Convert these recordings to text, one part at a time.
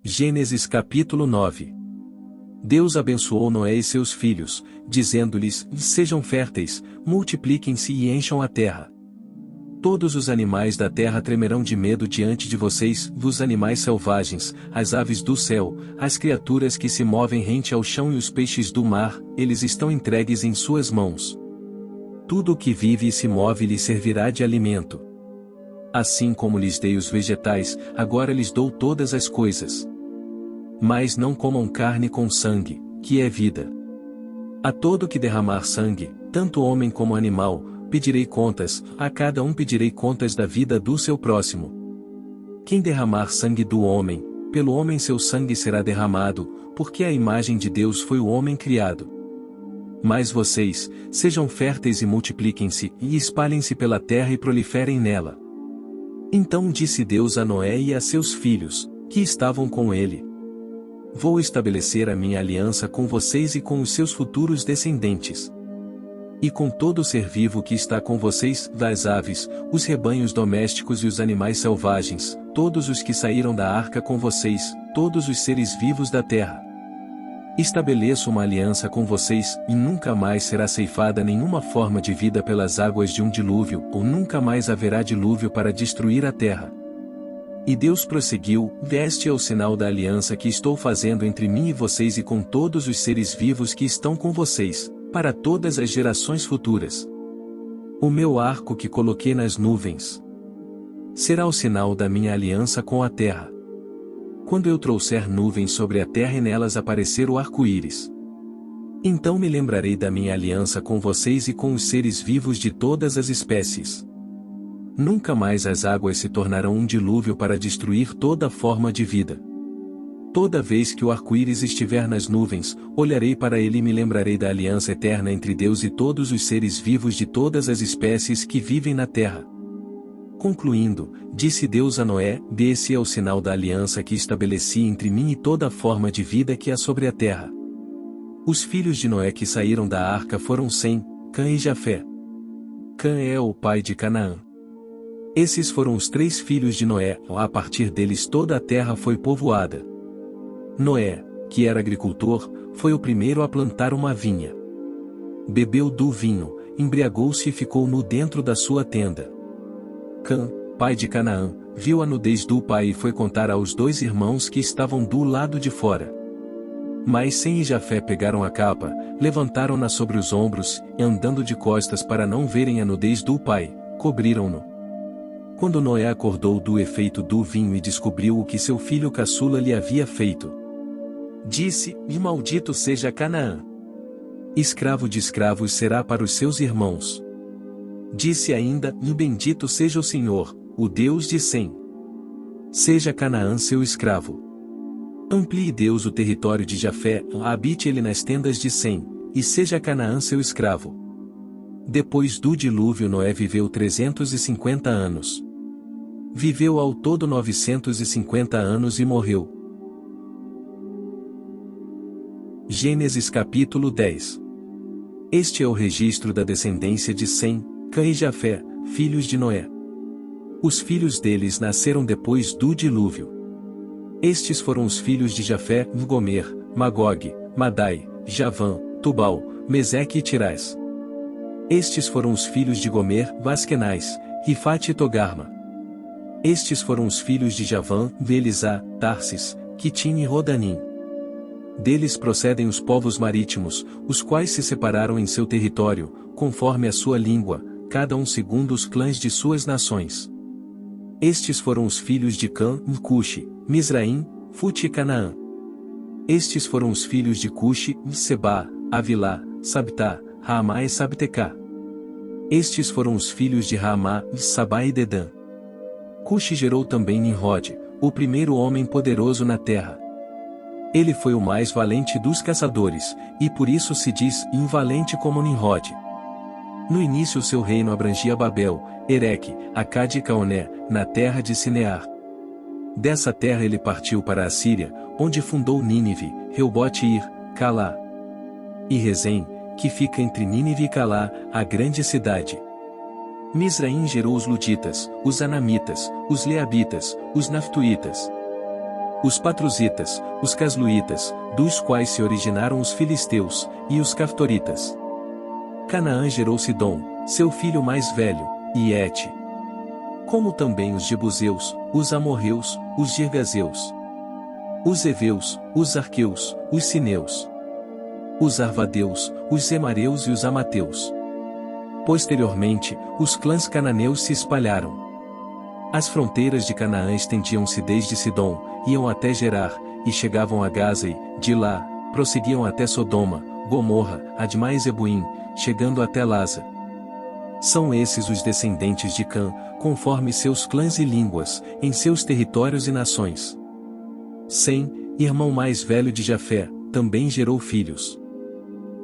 Gênesis capítulo 9. Deus abençoou Noé e seus filhos, dizendo-lhes: sejam férteis, multipliquem-se e encham a terra. Todos os animais da terra tremerão de medo diante de vocês, os animais selvagens, as aves do céu, as criaturas que se movem rente ao chão e os peixes do mar, eles estão entregues em suas mãos. Tudo o que vive e se move lhe servirá de alimento. Assim como lhes dei os vegetais, agora lhes dou todas as coisas. Mas não comam carne com sangue, que é vida. A todo que derramar sangue, tanto homem como animal, pedirei contas, a cada um pedirei contas da vida do seu próximo. Quem derramar sangue do homem, pelo homem seu sangue será derramado, porque a imagem de Deus foi o homem criado. Mas vocês, sejam férteis e multipliquem-se, e espalhem-se pela terra e proliferem nela. Então disse Deus a Noé e a seus filhos, que estavam com ele: vou estabelecer a minha aliança com vocês e com os seus futuros descendentes. E com todo ser vivo que está com vocês, das aves, os rebanhos domésticos e os animais selvagens, todos os que saíram da arca com vocês, todos os seres vivos da terra. Estabeleço uma aliança com vocês, e nunca mais será ceifada nenhuma forma de vida pelas águas de um dilúvio, ou nunca mais haverá dilúvio para destruir a terra. E Deus prosseguiu: este é o sinal da aliança que estou fazendo entre mim e vocês e com todos os seres vivos que estão com vocês, para todas as gerações futuras. O meu arco que coloquei nas nuvens será o sinal da minha aliança com a terra. Quando eu trouxer nuvens sobre a terra e nelas aparecer o arco-íris, então me lembrarei da minha aliança com vocês e com os seres vivos de todas as espécies. Nunca mais as águas se tornarão um dilúvio para destruir toda forma de vida. Toda vez que o arco-íris estiver nas nuvens, olharei para ele e me lembrarei da aliança eterna entre Deus e todos os seres vivos de todas as espécies que vivem na terra. Concluindo, disse Deus a Noé: esse é o sinal da aliança que estabeleci entre mim e toda forma de vida que há sobre a terra. Os filhos de Noé que saíram da arca foram Sem, Cã e Jafé. Cã é o pai de Canaã. Esses foram os 3 filhos de Noé, a partir deles toda a terra foi povoada. Noé, que era agricultor, foi o primeiro a plantar uma vinha. Bebeu do vinho, embriagou-se e ficou nu dentro da sua tenda. Cã, pai de Canaã, viu a nudez do pai e foi contar aos 2 irmãos que estavam do lado de fora. Mas Sem e Jafé pegaram a capa, levantaram-na sobre os ombros, e andando de costas para não verem a nudez do pai, cobriram-no. Quando Noé acordou do efeito do vinho e descobriu o que seu filho caçula lhe havia feito, disse: e maldito seja Canaã. Escravo de escravos será para os seus irmãos. Disse ainda: e bendito seja o Senhor, o Deus de Sem. Seja Canaã seu escravo. Amplie Deus o território de Jafé, habite ele nas tendas de Sem, e seja Canaã seu escravo. Depois do dilúvio Noé viveu 350 anos. Viveu ao todo 950 anos e morreu. Gênesis capítulo 10. Este é o registro da descendência de Sem, Cã e Jafé, filhos de Noé. Os filhos deles nasceram depois do dilúvio. Estes foram os filhos de Jafé: Gomer, Magog, Madai, Javã, Tubal, Meseque e Tirás. Estes foram os filhos de Gomer: Vasquenais, Rifate e Togarma. Estes foram os filhos de Javã: Belisá, Tarsis, Quitim e Rodanim. Deles procedem os povos marítimos, os quais se separaram em seu território, conforme a sua língua, cada um segundo os clãs de suas nações. Estes foram os filhos de Cã: Cuxi, Misraim, Fute e Canaã. Estes foram os filhos de Cuxi: Sebá, Avilá, Sabtá, Raamá e Sabtecá. Estes foram os filhos de Raamá: Sabá e Dedã. Cuxi gerou também Nimrod, o primeiro homem poderoso na terra. Ele foi o mais valente dos caçadores, e por isso se diz invalente como Nimrod. No início seu reino abrangia Babel, Ereque, Acade e Caoné, na terra de Sinear. Dessa terra ele partiu para a Síria, onde fundou Nínive, Reobote-ir, Calá e Rezém, que fica entre Nínive e Calá, a grande cidade. Misraim gerou os Luditas, os Anamitas, os Leabitas, os Naftuítas. os Patruzitas, os Casluítas, dos quais se originaram os Filisteus, e os Caftoritas. Canaã gerou Sidom, seu filho mais velho, e Et. Como também os Jebuseus, os Amorreus, os Girgazeus, os Eveus, os Arqueus, os Sineus, os Arvadeus, os Zemareus e os Amateus. Posteriormente, os clãs cananeus se espalharam. As fronteiras de Canaã estendiam-se desde Sidom, iam até Gerar, e chegavam a Gaza e, de lá, prosseguiam até Sodoma, Gomorra, Admá e Zeboim, chegando até Laza. São esses os descendentes de Cã, conforme seus clãs e línguas, em seus territórios e nações. Sem, irmão mais velho de Jafé, também gerou filhos.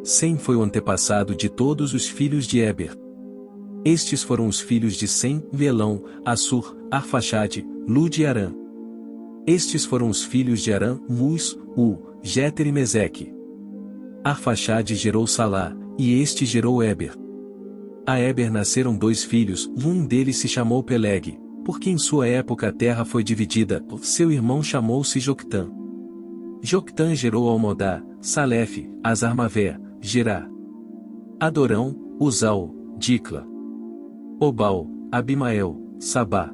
Sem foi o antepassado de todos os filhos de Éber. Estes foram os filhos de Sem, Velão, Assur, Arfaxade, Lud e Arã. Estes foram os filhos de Arã, Mus, Jéter e Meseque. Arfaxade gerou Salá, e este gerou Éber. A Éber nasceram 2 filhos, e um deles se chamou Peleg, porque em sua época a terra foi dividida, seu irmão chamou-se Joctã. Joctã gerou Almodá, Salefe, Azarmavé, Gerá, Adorão, Uzal, Dicla, Obal, Abimael, Sabá,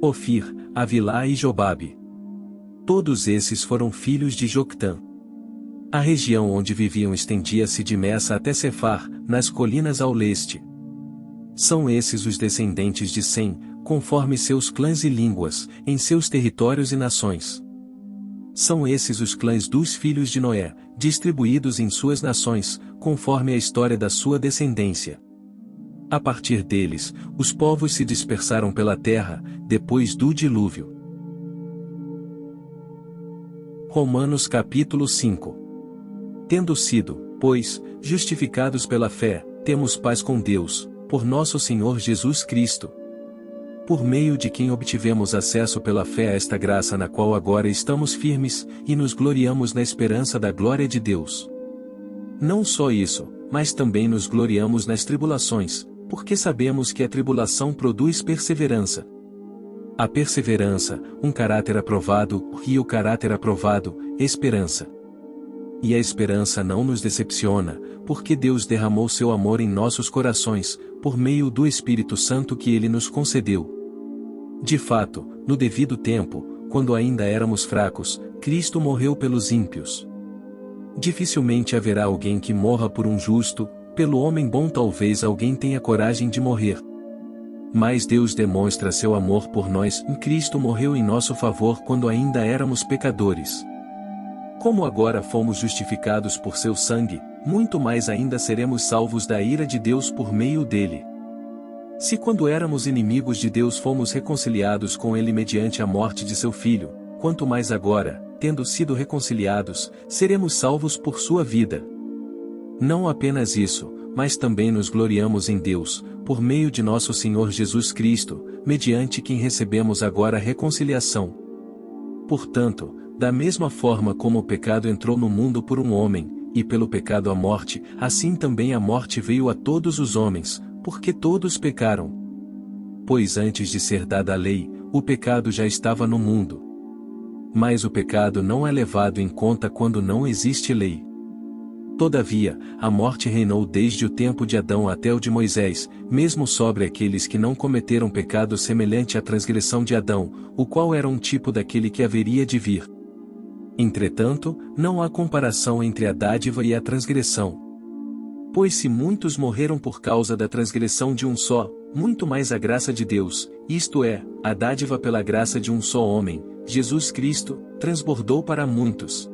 Ofir, Avilá e Jobabe. Todos esses foram filhos de Joctã. A região onde viviam estendia-se de Messa até Cefar, nas colinas ao leste. São esses os descendentes de Sem, conforme seus clãs e línguas, em seus territórios e nações. São esses os clãs dos filhos de Noé, distribuídos em suas nações, conforme a história da sua descendência. A partir deles, os povos se dispersaram pela terra, depois do dilúvio. Romanos capítulo 5. Tendo sido, pois, justificados pela fé, temos paz com Deus, por nosso Senhor Jesus Cristo, por meio de quem obtivemos acesso pela fé a esta graça na qual agora estamos firmes, e nos gloriamos na esperança da glória de Deus. Não só isso, mas também nos gloriamos nas tribulações, porque sabemos que a tribulação produz perseverança. A perseverança, um caráter aprovado, e o caráter aprovado, esperança. E a esperança não nos decepciona, porque Deus derramou seu amor em nossos corações, por meio do Espírito Santo que Ele nos concedeu. De fato, no devido tempo, quando ainda éramos fracos, Cristo morreu pelos ímpios. Dificilmente haverá alguém que morra por um justo, pelo homem bom talvez alguém tenha coragem de morrer. Mas Deus demonstra seu amor por nós, Cristo morreu em nosso favor quando ainda éramos pecadores. Como agora fomos justificados por seu sangue, muito mais ainda seremos salvos da ira de Deus por meio dele. Se quando éramos inimigos de Deus fomos reconciliados com ele mediante a morte de seu Filho, quanto mais agora, tendo sido reconciliados, seremos salvos por sua vida. Não apenas isso, mas também nos gloriamos em Deus, por meio de nosso Senhor Jesus Cristo, mediante quem recebemos agora a reconciliação. Portanto, da mesma forma como o pecado entrou no mundo por um homem, e pelo pecado a morte, assim também a morte veio a todos os homens, porque todos pecaram. Pois antes de ser dada a lei, o pecado já estava no mundo. Mas o pecado não é levado em conta quando não existe lei. Todavia, a morte reinou desde o tempo de Adão até o de Moisés, mesmo sobre aqueles que não cometeram pecado semelhante à transgressão de Adão, o qual era um tipo daquele que haveria de vir. Entretanto, não há comparação entre a dádiva e a transgressão. Pois se muitos morreram por causa da transgressão de um só, muito mais a graça de Deus, isto é, a dádiva pela graça de um só homem, Jesus Cristo, transbordou para muitos.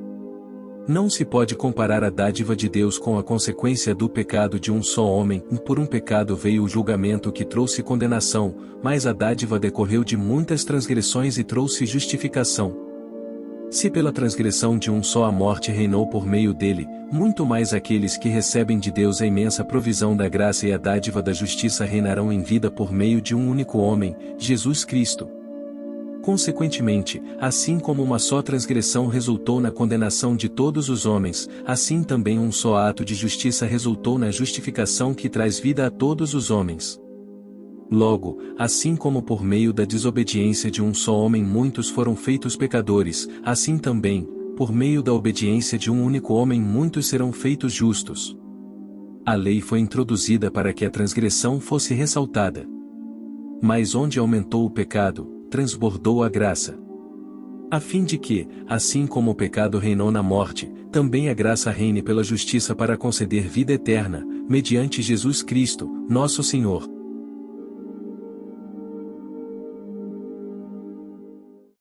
Não se pode comparar a dádiva de Deus com a consequência do pecado de um só homem, por um pecado veio o julgamento que trouxe condenação, mas a dádiva decorreu de muitas transgressões e trouxe justificação. Se pela transgressão de um só a morte reinou por meio dele, muito mais aqueles que recebem de Deus a imensa provisão da graça e a dádiva da justiça reinarão em vida por meio de um único homem, Jesus Cristo. Consequentemente, assim como uma só transgressão resultou na condenação de todos os homens, assim também um só ato de justiça resultou na justificação que traz vida a todos os homens. Logo, assim como por meio da desobediência de um só homem muitos foram feitos pecadores, assim também, por meio da obediência de um único homem muitos serão feitos justos. A lei foi introduzida para que a transgressão fosse ressaltada. Mas onde aumentou o pecado, transbordou a graça. A fim de que, assim como o pecado reinou na morte, também a graça reine pela justiça para conceder vida eterna, mediante Jesus Cristo, nosso Senhor.